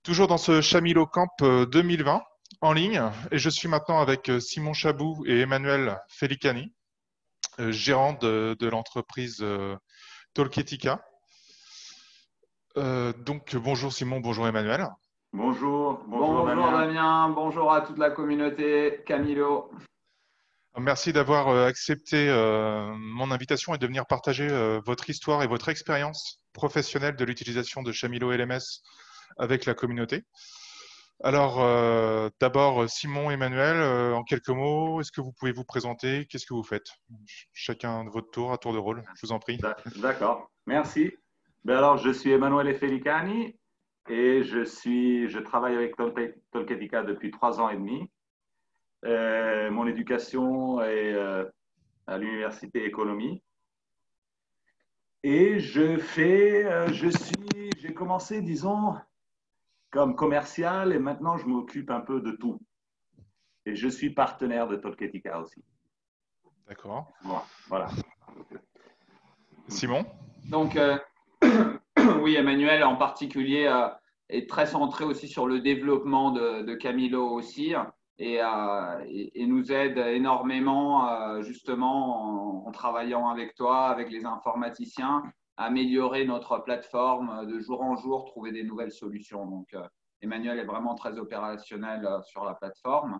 Toujours dans ce Chamilo Camp 2020 en ligne, et je suis maintenant avec Simon Chabou et Emmanuel Felicani, gérants de l'entreprise Talketica. Donc bonjour Simon, bonjour Emmanuel. Bonjour Bonjour Damien. Damien, bonjour à toute la communauté, Camilo. Merci d'avoir accepté mon invitation et de venir partager votre histoire et votre expérience professionnelle de l'utilisation de Chamilo LMS avec la communauté. Alors, d'abord, Simon, Emmanuel, en quelques mots, est-ce que vous pouvez vous présenter? Qu'est-ce que vous faites? Chacun de votre tour, à tour de rôle, je vous en prie. D'accord, merci. Alors, je suis Emanuele Felicani et je travaille avec Tolketica depuis 3 ans et demi. Mon éducation est à l'université économie et j'ai commencé, disons, comme commercial et maintenant je m'occupe un peu de tout. Et je suis partenaire de Tolketica aussi. D'accord. Voilà. Simon? Donc, oui, Emmanuel en particulier est très centré aussi sur le développement de Camilo aussi et nous aide énormément justement en travaillant avec toi, avec les informaticiens, à améliorer notre plateforme de jour en jour, trouver des nouvelles solutions. Donc, Emmanuel est vraiment très opérationnel sur la plateforme.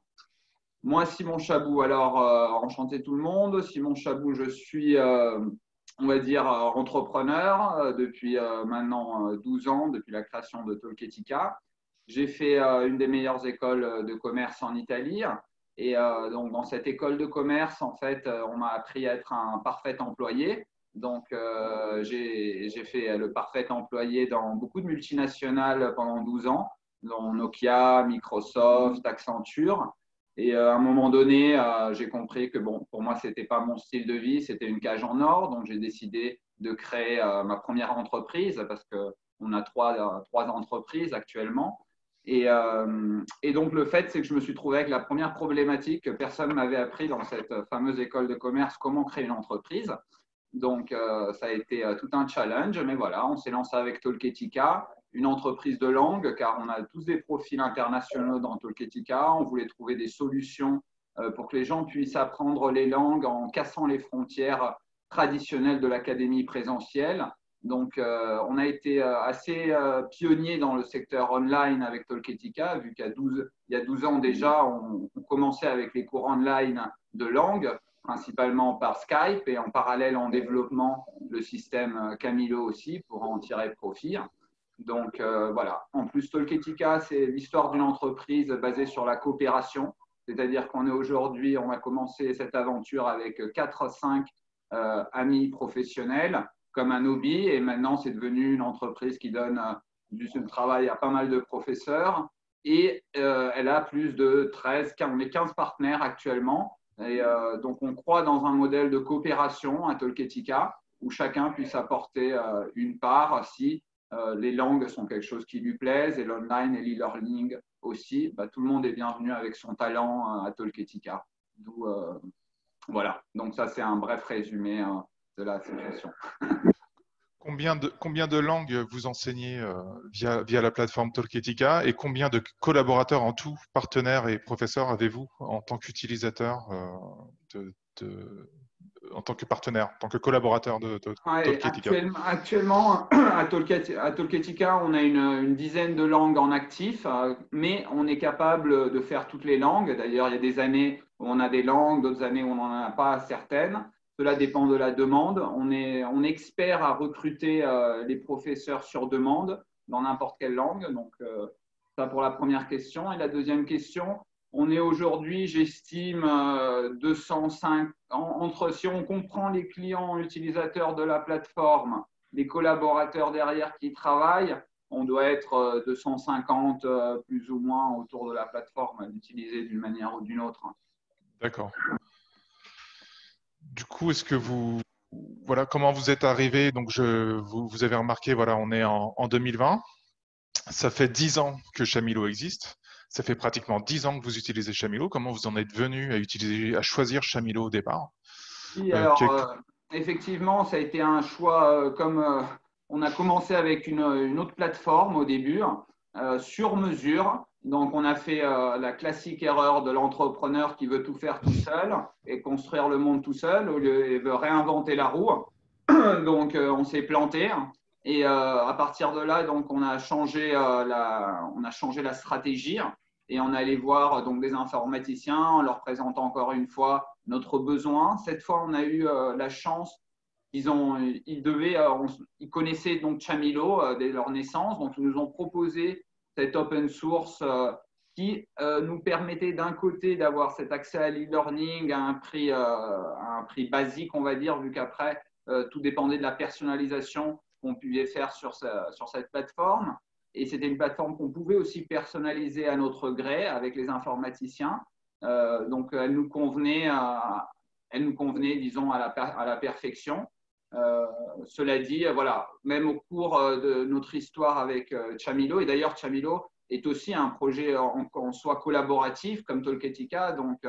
Moi, Simon Chabou, alors enchanté tout le monde. Simon Chabou, je suis, on va dire, entrepreneur depuis maintenant 12 ans, depuis la création de Talketica. J'ai fait une des meilleures écoles de commerce en Italie. Et donc, dans cette école de commerce, en fait, on m'a appris à être un parfait employé. Donc, j'ai fait le parfait employé dans beaucoup de multinationales pendant 12 ans, dont Nokia, Microsoft, Accenture. Et à un moment donné, j'ai compris que bon, pour moi, ce n'était pas mon style de vie, c'était une cage en or. Donc, j'ai décidé de créer ma première entreprise parce qu'on a trois entreprises actuellement. Et donc, le fait, c'est que je me suis trouvé avec la première problématique que personne ne m'avait appris dans cette fameuse école de commerce, comment créer une entreprise. Donc, ça a été tout un challenge. Mais voilà, on s'est lancé avec Talketica, une entreprise de langue, car on a tous des profils internationaux dans Talketica. On voulait trouver des solutions pour que les gens puissent apprendre les langues en cassant les frontières traditionnelles de l'académie présentielle. Donc, on a été assez pionnier dans le secteur online avec Talketica, vu qu'il y a 12 ans déjà, on commençait avec les cours online de langue, principalement par Skype, et en parallèle en développement le système Camilo aussi pour en tirer profit. Donc voilà. En plus, Talketica, c'est l'histoire d'une entreprise basée sur la coopération. C'est-à-dire qu'on est aujourd'hui, on a commencé cette aventure avec 4-5 amis professionnels comme un hobby. Et maintenant, c'est devenu une entreprise qui donne du travail à pas mal de professeurs. Et elle a plus de 13, 15, on est 15 partenaires actuellement. Et donc, on croit dans un modèle de coopération à Talketica où chacun puisse apporter une part si les langues sont quelque chose qui lui plaise et l'online et l'e-learning aussi. Bah, tout le monde est bienvenu avec son talent à Talketica. D'où, voilà. Donc, ça, c'est un bref résumé de la situation. Combien de langues vous enseignez via la plateforme Talketica et combien de collaborateurs en tout, partenaires et professeurs, avez-vous en tant qu'utilisateur, en tant que partenaire, en tant que collaborateur de Ouais, Talketica? actuellement, à Talketica, on a une dizaine de langues en actif, mais on est capable de faire toutes les langues. D'ailleurs, il y a des années où on a des langues, d'autres années où on n'en a pas certaines. Cela dépend de la demande. On est expert à recruter les professeurs sur demande dans n'importe quelle langue. Donc, ça pour la première question. Et la deuxième question, on est aujourd'hui, j'estime, 205, si on comprend les clients utilisateurs de la plateforme, les collaborateurs derrière qui travaillent, on doit être 250 plus ou moins autour de la plateforme, à l'utiliser d'une manière ou d'une autre. D'accord. Du coup, voilà, comment vous êtes arrivé? Donc, vous avez remarqué, voilà, on est en 2020. Ça fait 10 ans que Chamilo existe. Ça fait pratiquement 10 ans que vous utilisez Chamilo. Comment vous en êtes venu à choisir Chamilo au départ? Oui, Euh, alors quel- effectivement, ça a été un choix comme on a commencé avec une autre plateforme au début. sur mesure. Donc, on a fait la classique erreur de l'entrepreneur qui veut tout faire tout seul et construire le monde tout seul au lieu il veut réinventer la roue. Donc, on s'est planté. Et à partir de là, donc, on a changé la stratégie et on allait voir donc, des informaticiens en leur présentant encore une fois notre besoin. Cette fois, on a eu la chance. Ils connaissaient donc Chamilo dès leur naissance, donc ils nous ont proposé cette open source qui nous permettait d'un côté d'avoir cet accès à l'e-learning à un prix basique, on va dire, vu qu'après, tout dépendait de la personnalisation qu'on pouvait faire sur cette plateforme. Et c'était une plateforme qu'on pouvait aussi personnaliser à notre gré avec les informaticiens. Donc, elle nous convenait, disons, à la perfection. Cela dit, voilà, même au cours de notre histoire avec Chamilo, et d'ailleurs Chamilo est aussi un projet en soi collaboratif comme Tolketica, donc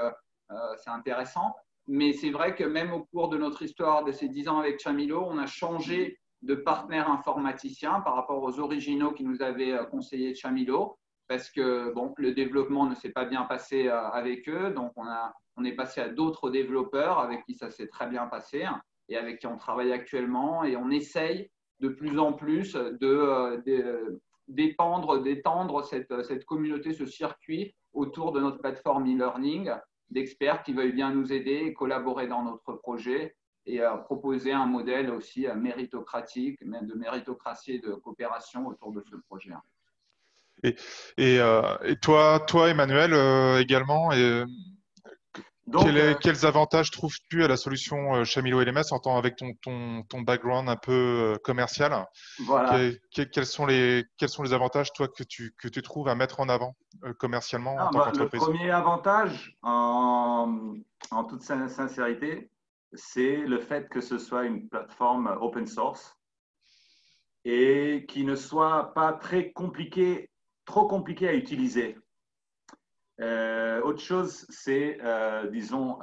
c'est intéressant. Mais c'est vrai que même au cours de notre histoire de ces 10 ans avec Chamilo, on a changé de partenaire informaticien par rapport aux originaux qui nous avaient conseillé Chamilo, parce que bon, le développement ne s'est pas bien passé avec eux, donc on est passé à d'autres développeurs avec qui ça s'est très bien passé et avec qui on travaille actuellement, et on essaye de plus en plus d'étendre cette communauté, ce circuit autour de notre plateforme e-learning, d'experts qui veuillent bien nous aider et collaborer dans notre projet et proposer un modèle aussi méritocratique, de méritocratie et de coopération autour de ce projet. Et toi, Emmanuel, également, Donc, quels avantages trouves-tu à la solution Chamilo LMS avec ton background un peu commercial? voilà. Quels sont les avantages, toi, que tu trouves à mettre en avant commercialement en tant Le qu'entreprise? premier avantage, en toute sincérité, c'est le fait que ce soit une plateforme open source et qui ne soit pas trop compliqué à utiliser. Autre chose, c'est, disons,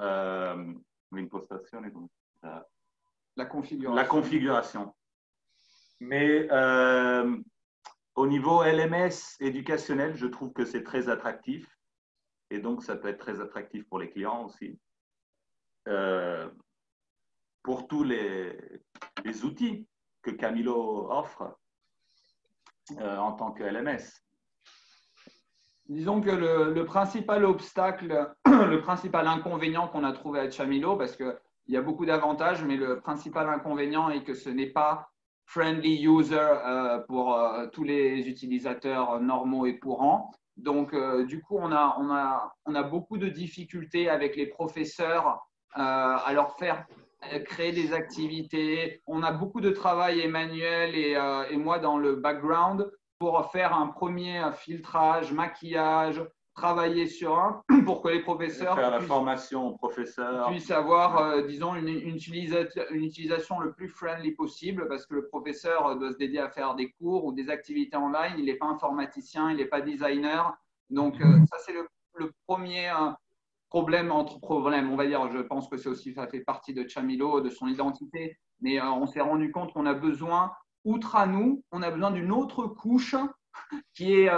la configuration. Mais au niveau LMS éducationnel, je trouve que c'est très attractif. Et donc, ça peut être très attractif pour les clients aussi. Pour tous les outils que Chamilo offre en tant que LMS. Disons que le principal obstacle, le principal inconvénient qu'on a trouvé à Chamilo, parce qu'il y a beaucoup d'avantages, mais le principal inconvénient est que ce n'est pas friendly user pour tous les utilisateurs normaux et courants. Donc, du coup, on a beaucoup de difficultés avec les professeurs à leur faire créer des activités. On a beaucoup de travail, Emmanuel et moi, dans le background pour faire un premier filtrage, maquillage, travailler sur pour que les professeurs faire la formation aux professeurs puissent avoir, disons, une utilisation le plus friendly possible, parce que le professeur doit se dédier à faire des cours ou des activités online. Il n'est pas informaticien, il n'est pas designer. Donc, ça, c'est le premier problème entre problèmes. On va dire, je pense que c'est aussi, ça fait partie de Chamilo, de son identité. Mais on s'est rendu compte qu'on a besoin, outre à nous, on a besoin d'une autre couche qui est,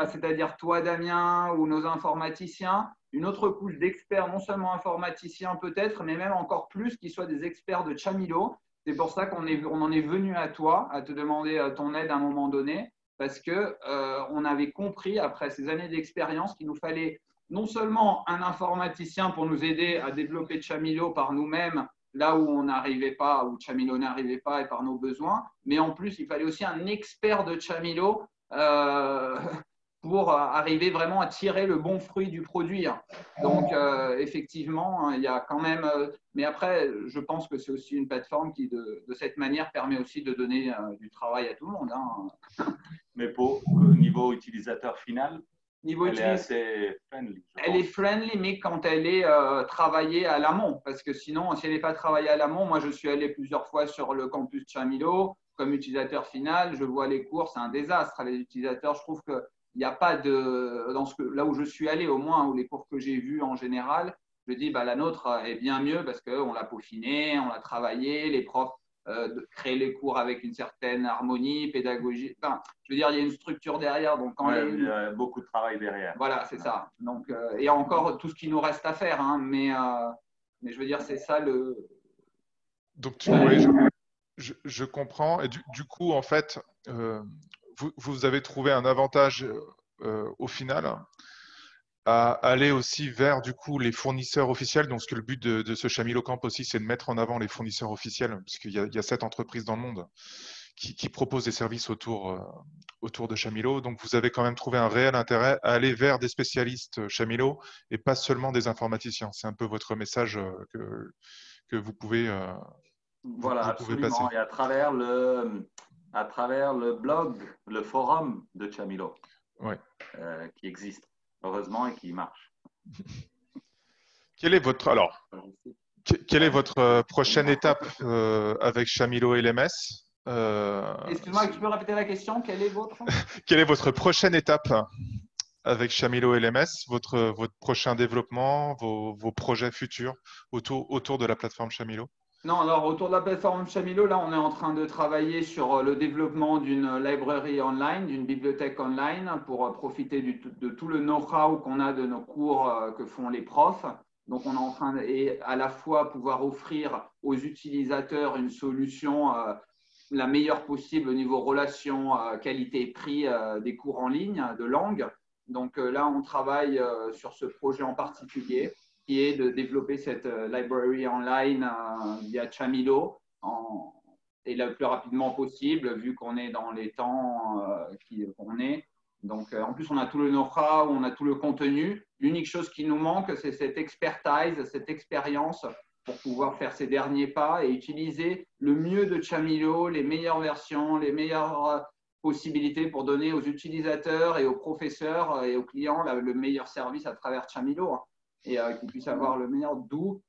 c'est-à-dire toi, Damien, ou nos informaticiens, une autre couche d'experts, non seulement informaticiens peut-être, mais même encore plus, qui soient des experts de Chamilo. C'est pour ça qu'on en est venu à toi, à te demander ton aide à un moment donné, parce qu'on avait compris, après ces années d'expérience, qu'il nous fallait non seulement un informaticien pour nous aider à développer Chamilo par nous-mêmes, là où on n'arrivait pas, où Chamilo n'arrivait pas et par nos besoins, mais en plus, il fallait aussi un expert de Chamilo pour arriver vraiment à tirer le bon fruit du produit. Donc, effectivement, il y a quand même… mais après, je pense que c'est aussi une plateforme qui, de cette manière, permet aussi de donner du travail à tout le monde. Mais au niveau utilisateur final, elle est assez friendly. Elle est friendly, mais quand elle est travaillée à l'amont. Parce que sinon, si elle n'est pas travaillée à l'amont, moi, je suis allé plusieurs fois sur le campus Chamilo comme utilisateur final. Je vois les cours, c'est un désastre. Les utilisateurs, je trouve qu'il n'y a pas de… là où je suis allé, au moins, ou les cours que j'ai vus en général, je dis la nôtre est bien mieux parce qu'on l'a peaufiné, on l'a travaillé, les profs de créer les cours avec une certaine harmonie, pédagogie. Enfin, je veux dire, il y a une structure derrière. Donc, il y a beaucoup de travail derrière. Voilà, c'est ça. Donc, et encore tout ce qui nous reste à faire. Hein, mais je veux dire, c'est ça le… Donc, je comprends. Et du coup, en fait, vous avez trouvé un avantage au final à aller aussi vers du coup les fournisseurs officiels. Donc, ce que le but de ce Chamilo Camp aussi, c'est de mettre en avant les fournisseurs officiels, parce qu'il y a 7 entreprises dans le monde qui proposent des services autour de Chamilo. Donc, vous avez quand même trouvé un réel intérêt à aller vers des spécialistes Chamilo et pas seulement des informaticiens. C'est un peu votre message que vous pouvez voilà, absolument. Passer. Et à travers le blog, le forum de Chamilo, ouais. Qui existe heureusement et qui marche. Quelle est votre prochaine étape avec Chamilo LMS? Excuse-moi, tu peux répéter la question? Quelle est votre prochaine étape avec Chamilo LMS, votre prochain développement, vos projets futurs autour de la plateforme Chamilo? Non, alors autour de la plateforme Chamilo, là, on est en train de travailler sur le développement d'une librairie online, d'une bibliothèque online pour profiter de tout le know-how qu'on a de nos cours que font les profs. Donc, on est en train à la fois pouvoir offrir aux utilisateurs une solution la meilleure possible au niveau relation, qualité-prix des cours en ligne de langue. Donc là, on travaille sur ce projet en particulier, qui est de développer cette library online via Chamilo et le plus rapidement possible, vu qu'on est dans les temps qu'on est. Donc, en plus, on a tout le know-how, on a tout le contenu. L'unique chose qui nous manque, c'est cette expertise, cette expérience pour pouvoir faire ces derniers pas et utiliser le mieux de Chamilo, les meilleures versions, les meilleures possibilités pour donner aux utilisateurs et aux professeurs et aux clients le meilleur service à travers Chamilo. Et qu'ils puissent avoir le meilleur, d'où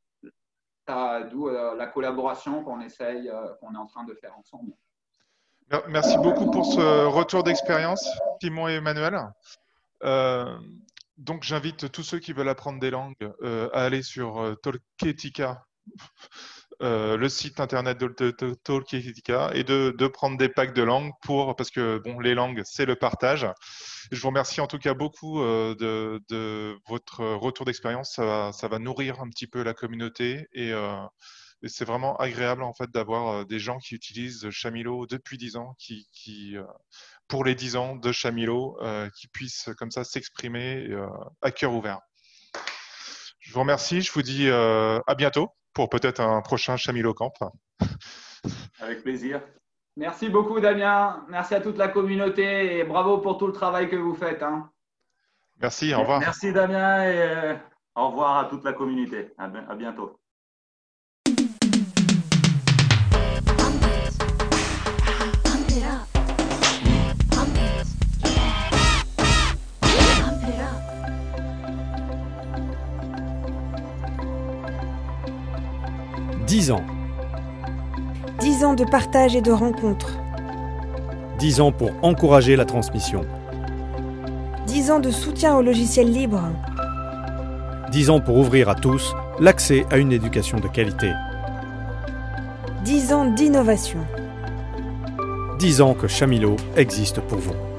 la collaboration qu'on est en train de faire ensemble. Merci beaucoup pour ce retour d'expérience, Simon et Emmanuel. Donc, j'invite tous ceux qui veulent apprendre des langues à aller sur Talketica, le site internet de Talketica, et de prendre des packs de langues parce que bon, les langues, c'est le partage. Je vous remercie en tout cas beaucoup de votre retour d'expérience. Ça va nourrir un petit peu la communauté et c'est vraiment agréable en fait d'avoir des gens qui utilisent Chamilo depuis 10 ans, qui pour les 10 ans de Chamilo, qui puissent comme ça s'exprimer à cœur ouvert. Je vous remercie. Je vous dis à bientôt pour peut-être un prochain Chamilo Camp. Avec plaisir. Merci beaucoup, Damien. Merci à toute la communauté et bravo pour tout le travail que vous faites. Hein. Merci, au revoir. Merci, Damien, et au revoir à toute la communauté. À bientôt. Dix ans. 10 ans de partage et de rencontres. 10 ans pour encourager la transmission. 10 ans de soutien aux logiciels libres. 10 ans pour ouvrir à tous l'accès à une éducation de qualité. 10 ans d'innovation. 10 ans que Chamilo existe pour vous.